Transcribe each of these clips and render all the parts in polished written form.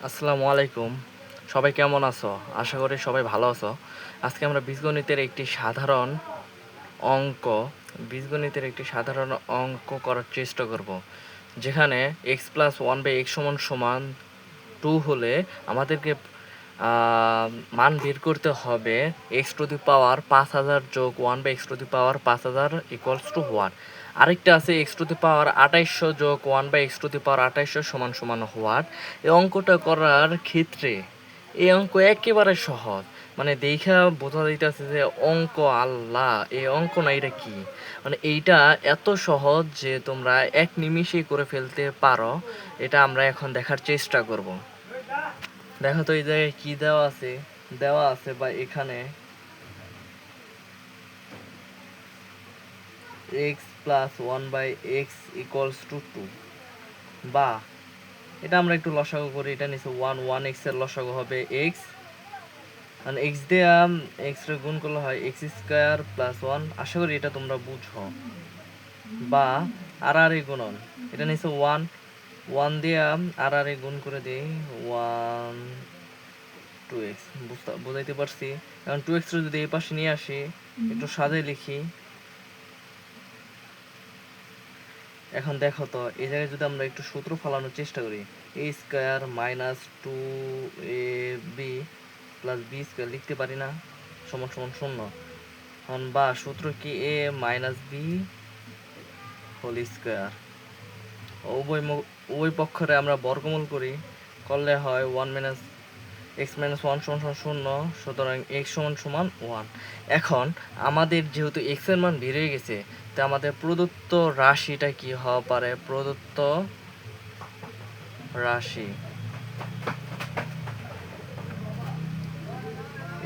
আসসালামু আলাইকুম। সবাই কেমন আছো? আশা করি সবাই ভালো আছো। আজকে আমরা বীজগণিতের একটি অঙ্ক সাধারণ অঙ্ক করার চেষ্টা করব। যেখানে x plus one by x সমান সমান 2 হলে আমাদেরকে মান বের করতে হবে এক্স টু দি পাওয়ার 5000 যোগ 1 by x to the power 5000 equals to 1। আরেকটা আছে এক্স টু দি পাওয়ার 2800 যোগ 1 by x to the power 2800 সমান সমান হোয়াট। এই অঙ্কটা করার ক্ষেত্রে এই অঙ্ক একেবারে সহজ, মানে দেখা বোঝা যাইতেছে যে অঙ্ক আল্লাহ, এই অঙ্ক না এটা কি, মানে এইটা এত সহজ যে তোমরা এক নিমিষেই করে ফেলতে পারো। এটা আমরা এখন দেখার চেষ্টা করব। দেখো তো এই জায়গায় কি দেওয়া আছে বা এখানে x plus one by x equals to 2, বা এটা আমরা একটু লসাগু করি। এটা নিচে ওয়ান এক্স এর লসাগু হবে এক্স, মানে এক্স দিয়ে এক্স রে গুণ করলে হয় এক্স স্কোয়ার প্লাস ওয়ান। আশা করি এটা তোমরা বুঝো। বা আর এ গুণন, এটা নিচে ওয়ান দিয়ে আর এ গুণ করে দিই ওয়ান টু এক্স। বুঝাইতে পারছি? এখন টু এক্স যদি এই পাশে নিয়ে আসি, একটু সাজাই লিখি। এখন দেখো তো এই জায়গায় যদি আমরা একটু সূত্র ফলানোর চেষ্টা করি, এ square minus two A B plus B square লিখতে পারি না, সমান সমান শূন্য। এখন বা সূত্র কি এ মাইনাস বি হোল স্কোয়ার। উভয় পক্ষরে আমরা বর্গমূল করি, করলে হয় one minus x minus one সমান সমান শূন্য, সুতরাং এক্স সমান সমান ওয়ান। এখন আমাদের যেহেতু এক্স এর মান বেড়ে গেছে, তো আমাদের প্রদত্ত রাশিটা কি হওয়া পারে? প্রদত্ত রাশি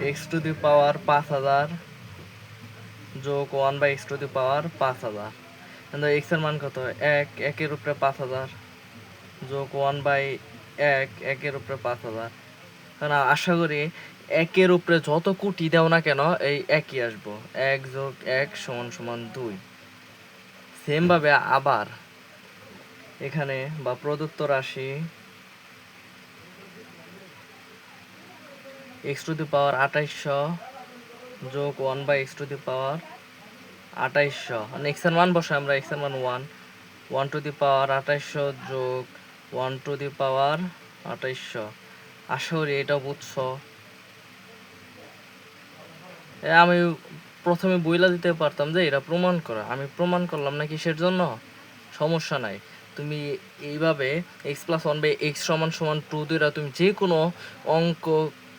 এক্স টু দি পাওয়ার 5000 যোগ one by x to the power 5000। কিন্তু এক্স এর মান কত? একের উপরে 5000 যোগ ওয়ান বাই একের উপরে 5000। কারণ আশা করি একের উপরে যত কোটি দাও না কেন এই একই আসবো, এক যোগ এক সমান সমান 2। সেম ভাবে আবার এখানে বা প্রদত্ত রাশি এক্স টু দি পাওয়ার 2800 যোগ one by x to the power 2800, মানে এক্স এর মান বসে আমরা এক্স এর মান ওয়ান টু দি পাওয়ার 2800 যোগ ওয়ান টু দি পাওয়ার 2800। আশা করি এটাও বুঝছো। আমি প্রথমে বইলা দিতে পারতাম যে এটা প্রমাণ করা, আমি প্রমাণ করলাম না, কিসের জন্য? সমস্যা নাই, তুমি এইভাবে x plus one by x সমান সমান টু দ্বারা তুমি যে কোনো অঙ্ক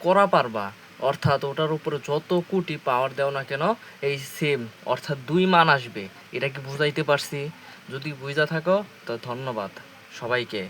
করা পারবা। অর্থাৎ ওটার উপরে যত কোটি পাওয়ার দেও না কেন এই সেম, অর্থাৎ দুই মান আসবে। এটা কি বুঝাইতে পারছি? যদি বুঝা থাকো তো ধন্যবাদ সবাইকে।